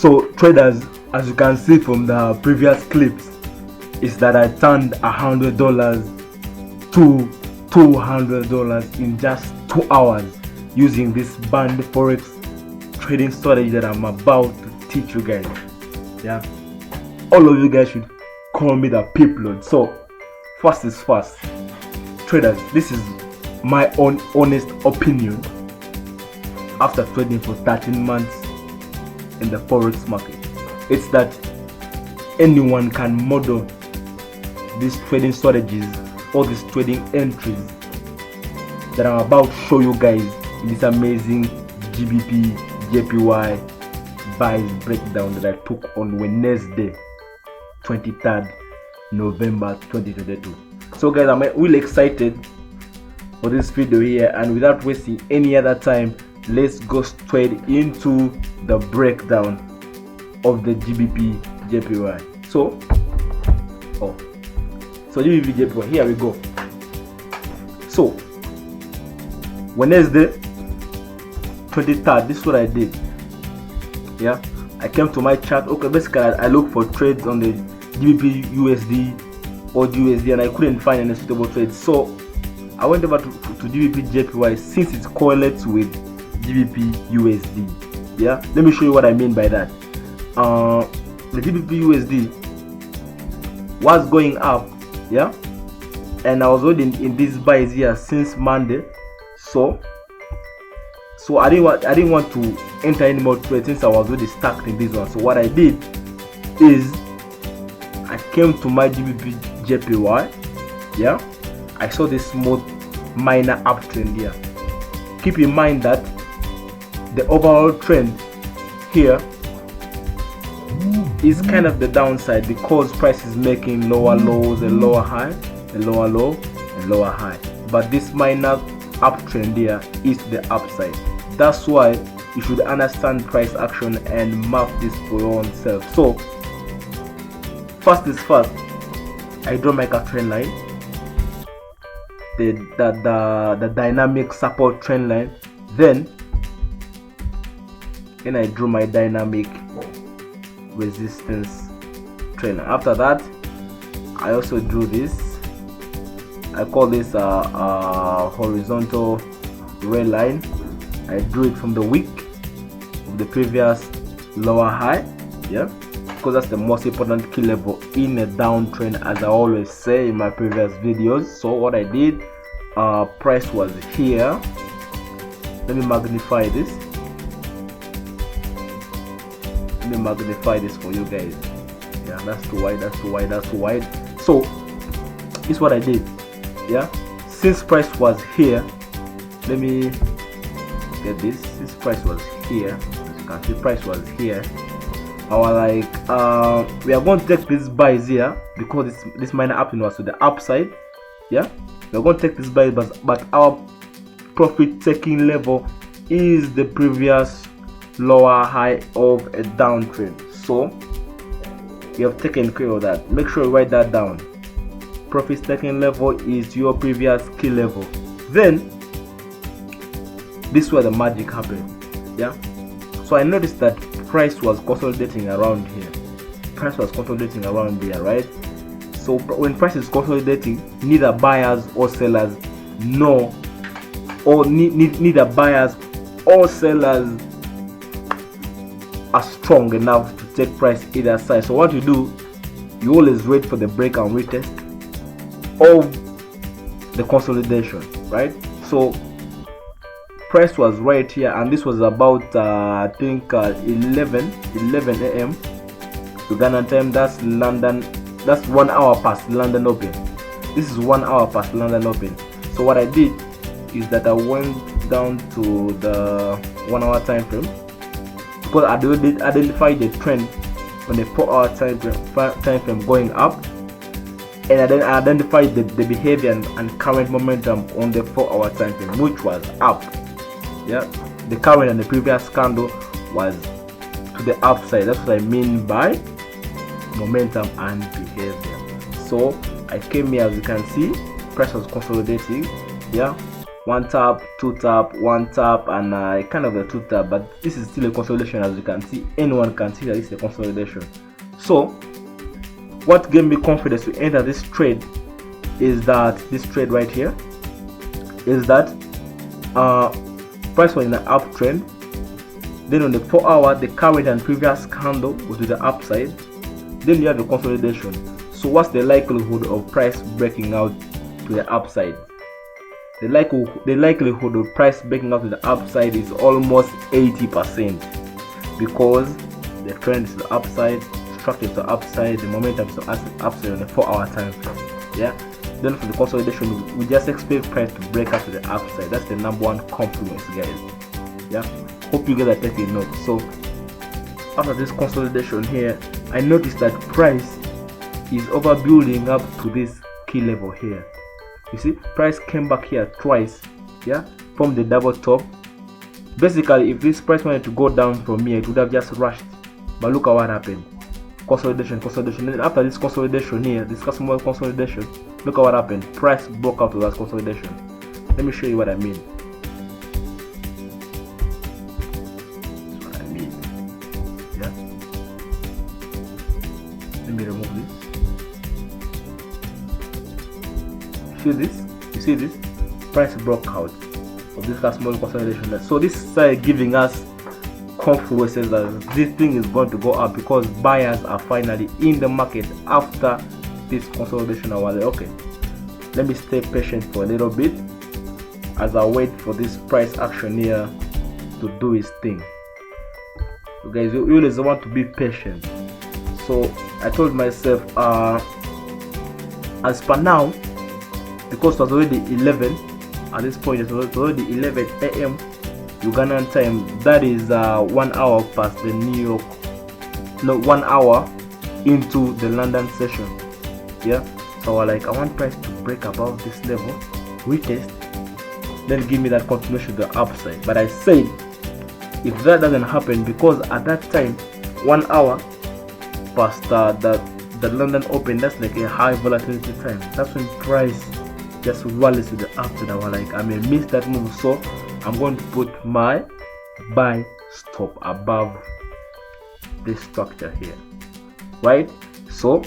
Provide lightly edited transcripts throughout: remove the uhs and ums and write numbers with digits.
So traders, as you can see from the previous clips, is that I turned $100 to $200 in just 2 hours using this band forex trading strategy that I'm about to teach you guys. Yeah, all of you guys should call me the Pipload. So first is first, traders, this is my own honest opinion after trading for 13 months in the forex market. It's that anyone can model these trading strategies or these trading entries that I'm about to show you guys in this amazing Gbpjpy buys breakdown that I took on Wednesday, 23rd November 2022. So guys, I'm really excited for this video here, and without wasting any other time, let's go straight into the breakdown of the Gbpjpy. So Gbpjpy, here we go. So Wednesday 23rd, this is what I did. Yeah, I came to my chart. Okay, basically I looked for trades on the GBP USD or USD and I couldn't find any suitable trades, so I went over to Gbpjpy since it correlates with GBP USD. Yeah, let me show you what I mean by that. The GBP USD was going up, yeah, and I was holding in these buys here since Monday, so I didn't want to enter any more trades since I was already stuck in this one. So what I did is I came to my Gbpjpy, yeah, I saw this small minor uptrend here. Keep in mind that the overall trend here is kind of the downside because price is making lower lows and lower high and lower low and lower high, but this minor uptrend here is the upside. That's why you should understand price action and map this for your own self. So first is first, I draw my trend line, the dynamic support trend line, then I drew my dynamic resistance trend line. After that, I also drew this. I call this a horizontal red line. I drew it from the wick of the previous lower high, yeah, because that's the most important key level in a downtrend, as I always say in my previous videos. So what I did, price was here. Let me magnify this. Let me magnify this for you guys. Yeah, that's too wide, that's too wide, that's too wide. So this is what I did. Yeah, since price was here, let me get this. This price was here. As you can see, price was here. I was like, we are going to take this buys here because this minor uptrend was to the upside. Yeah, we are going to take this buy, but our profit taking level is the previous lower high of a downtrend. So you have taken care of that. Make sure you write that down. Profit taking level is your previous key level. Then this is where the magic happened. Yeah, so I noticed that price was consolidating around here. Price was consolidating around there, right? So when price is consolidating, neither buyers or sellers know, or neither buyers or sellers are strong enough to take price either side. So what you do, you always wait for the break and retest of the consolidation, right? So price was right here, and this was about I think 11 a.m. Uganda time. That's London, that's 1 hour past London open. This is 1 hour past London open. So what I did is that I went down to the 1 hour time frame because I did identify the trend on the 4 hour time frame going up, and I then identified the behavior and current momentum on the 4 hour time frame, which was up. Yeah, the current and the previous candle was to the upside. That's what I mean by momentum and behavior. So I came here, as you can see, price was consolidating. Yeah, one tap, two tap, one tap, and kind of a two tap, but this is still a consolidation. As you can see, anyone can see that it's a consolidation. So what gave me confidence to enter this trade is that this trade right here is that price was in an uptrend. Then on the 4 hour, the current and previous candle was to the upside. Then you have the consolidation. So what's the likelihood of price breaking out to the upside? The likelihood of price breaking out to the upside is almost 80%, because the trend is the upside, structure is the upside, the momentum is the upside on the 4 hour time frame. Yeah. Then for the consolidation, we just expect price to break out to the upside. That's the number one confluence, guys. Yeah. Hope you guys are taking note. So after this consolidation here, I noticed that price is overbuilding up to this key level here. You see, price came back here twice, yeah, from the double top. Basically, if this price wanted to go down from here, it would have just rushed. But look at what happened. Consolidation. And after this consolidation here, this small consolidation, look at what happened. Price broke out to that consolidation. Let me show you what I mean. Yeah. Let me remove this. You see this price broke out of this small consolidation. So this is giving us confluences that this thing is going to go up, because buyers are finally in the market after this consolidation. I was like, okay, let me stay patient for a little bit as I wait for this price action here to do its thing. So guys, you always want to be patient. So I told myself, as per now, because it was already 11 at this point, it was already 11 a.m. Ugandan time. That is 1 hour past the New York, no, 1 hour into the London session. Yeah, so I want price to break above this level, retest, then give me that continuation to the upside. But I said, if that doesn't happen, because at that time 1 hour past the London Open, that's like a high volatility time. That's when price just rallies to the upside. I was like, I may miss that move, so I'm going to put my buy stop above this structure here, right? So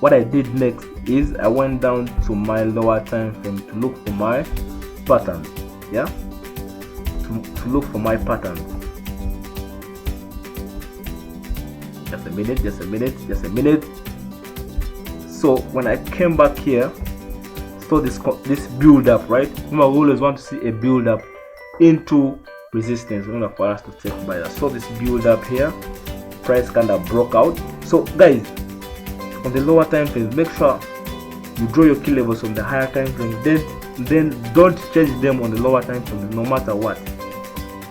what I did next is I went down to my lower time frame to look for my pattern. Yeah, to look for my pattern. Just a minute. So when I came back here, so this build up, right? Remember, we always want to see a build up into resistance in order for us to take buy that. So this build up here, price kind of broke out. So guys, on the lower time frames, make sure you draw your key levels on the higher time frame. Then don't change them on the lower time frame, no matter what.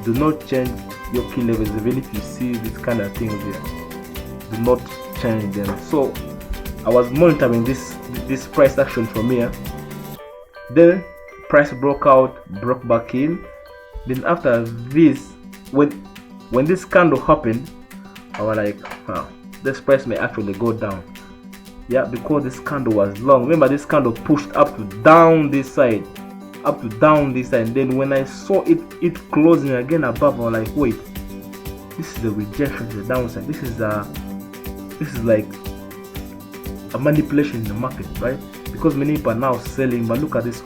Do not change your key levels, even if you see this kind of things here. Do not change them. So I was monitoring this price action from here. Then price broke out, broke back in. Then after this, when this candle happened, I was like, wow, this price may actually go down. Yeah, because this candle was long. Remember, this candle pushed up to down this side. Then when I saw it closing again above, I was like, wait, this is a rejection to the downside. This is like a manipulation in the market, right? Because many people are now selling, but look at this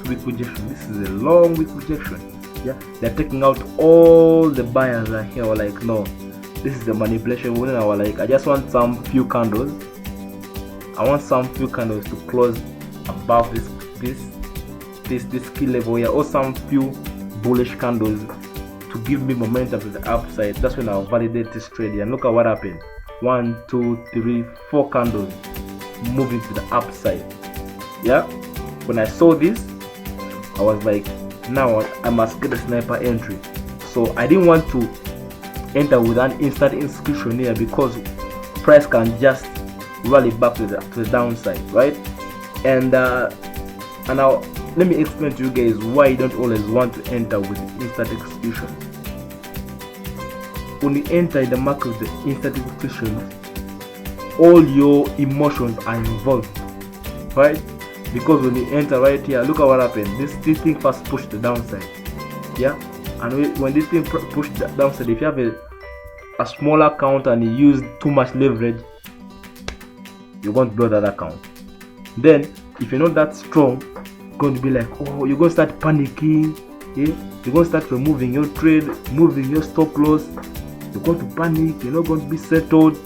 weak rejection. This is a long weak rejection. Yeah, they're taking out all the buyers are here. We're like, no, this is the manipulation. When I was like, I just want some few candles. I want some few candles to close above this key level here, or some few bullish candles to give me momentum to the upside. That's when I'll validate this trade here. And look at what happened. 1, 2, 3, 4 candles moving to the upside. Yeah, when I saw this, I was like, now I must get a sniper entry. So I didn't want to enter with an instant execution here, because price can just rally back to the downside, right? And now let me explain to you guys why you don't always want to enter with instant execution. When you enter in the market with the instant execution, all your emotions are involved, right? because when you enter right here, look at what happened. This thing first pushed the downside, yeah, and when this thing pushed the downside, if you have a small account and you use too much leverage, you're going to blow that account. Then if you're not that strong, you're going to be like, oh, you're going to start panicking, yeah, you're going to start removing your trade, moving your stop loss, you're going to panic, you're not going to be settled.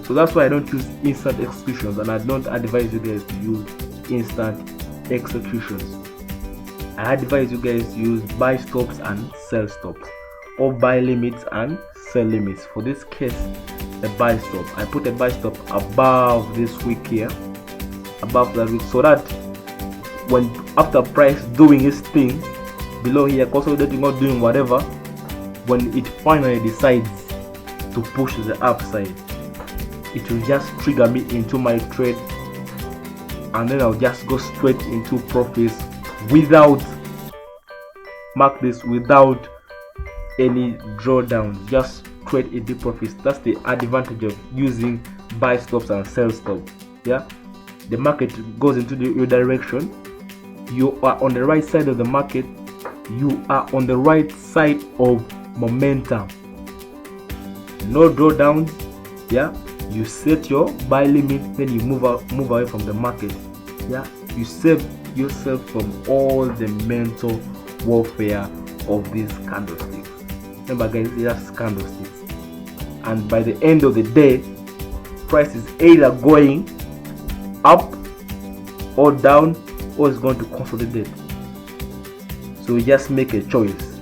So that's why I don't use instant executions, and I don't advise you guys to use instant executions. I advise you guys to use buy stops and sell stops, or buy limits and sell limits. For this case, a buy stop, I put a buy stop above this wick here, above that wick, so that when after price doing its thing below here, consolidating or doing whatever, when it finally decides to push the upside, it will just trigger me into my trade, and then I'll just go straight into profits without, mark this, without any drawdowns, just straight into profits. That's the advantage of using buy stops and sell stops. Yeah, the market goes into your direction, you are on the right side of the market, you are on the right side of momentum, no drawdowns. Yeah, you set your buy limit, then you move away from the market. Yeah, you save yourself from all the mental warfare of these candlesticks. Remember guys, it's just candlesticks, and by the end of the day, price is either going up or down, or it's going to consolidate. So you just make a choice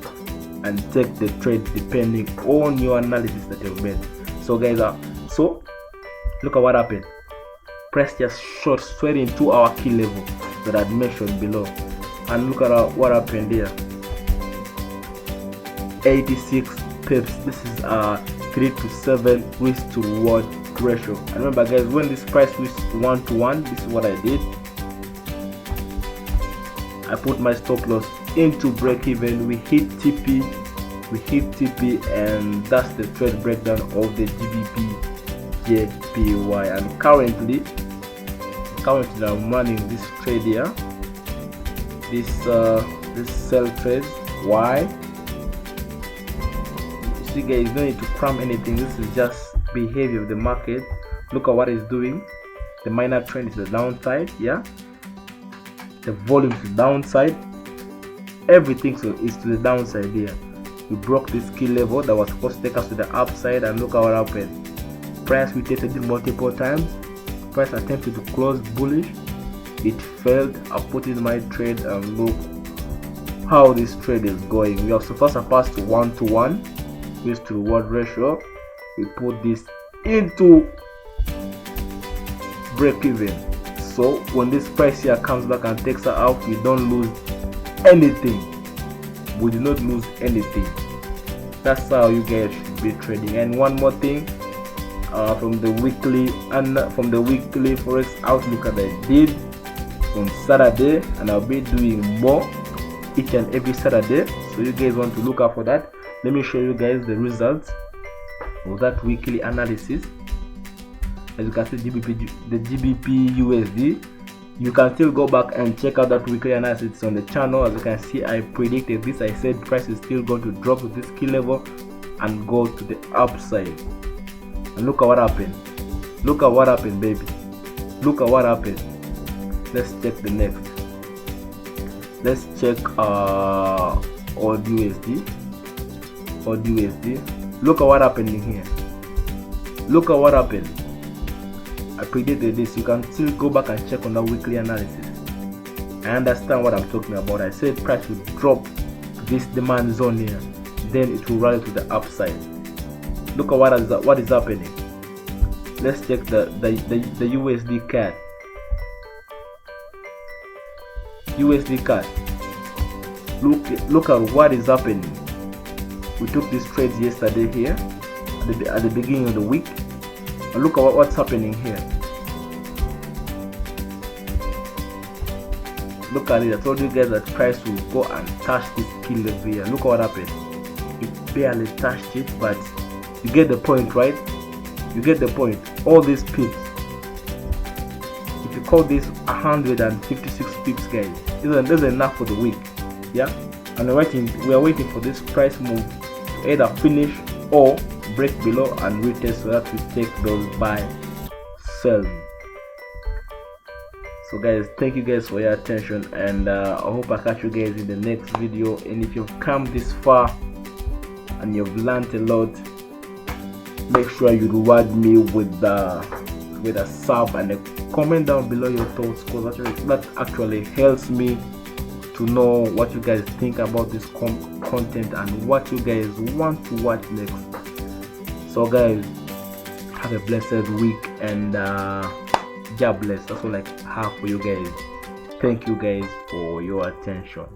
and take the trade depending on your analysis that you've made. So guys, so look at what happened. Price just shot straight into our key level that I'd mentioned below, and look at what happened here. 86 pips. This is a 3 to 7 risk to reward ratio. And remember guys, when this price reached 1 to 1, this is what I did. I put my stop loss into break even. We hit TP, and that's the trade breakdown of the Gbpjpy. And currently I'm running this trade here, this sell trade. Why? You see guys, you don't need to cram anything. This is just behavior of the market. Look at what it's doing. The minor trend is the downside, yeah, the volume is the downside, everything so is to the downside here. We broke this key level that was supposed to take us to the upside, and look at what happened. Price retested it multiple times. Price attempted to close bullish, it failed. I put in my trade, and look how this trade is going. We have so far surpassed 1 to 1 risk to reward ratio. We put this into break even. So when this price here comes back and takes her out, we don't lose anything. We do not lose anything. That's how you guys should be trading. And one more thing, from the weekly forex outlook that I did on Saturday, and I'll be doing more each and every Saturday, so you guys want to look out for that. Let me show you guys the results of that weekly analysis. As you can see, the GBP USD, you can still go back and check out that weekly analysis on the channel. As you can see, I predicted this. I said price is still going to drop to this key level and go to the upside, and look at what happened. Look at what happened, baby. Look at what happened. Let's check the next. Let's check odd USD. Look at what happened in here. Look at what happened. I predicted this. You can still go back and check on that weekly analysis. I understand what I'm talking about. I said price will drop to this demand zone here, then it will rally to the upside. Look at what is happening. Let's check the USD CAD. USD CAD. Look at what is happening. We took these trades yesterday here at the beginning of the week, and look at what's happening here. Look at it. I told you guys that price will go and touch this key level here. Look at what happened. It barely touched it, but you get the point, right? You get the point. All these pips, if you call this 156 pips, guys. This is enough for the week. Yeah, and we are waiting for this price move to either finish or break below and retest, so that we take those buy sell. So guys, thank you guys for your attention, and I hope I catch you guys in the next video. And if you've come this far and you've learned a lot, make sure you reward me with a sub and a comment down below your thoughts, because that actually helps me to know what you guys think about this content and what you guys want to watch next. So guys, have a blessed week, and God bless. That's all I have for you guys. Thank you guys for your attention.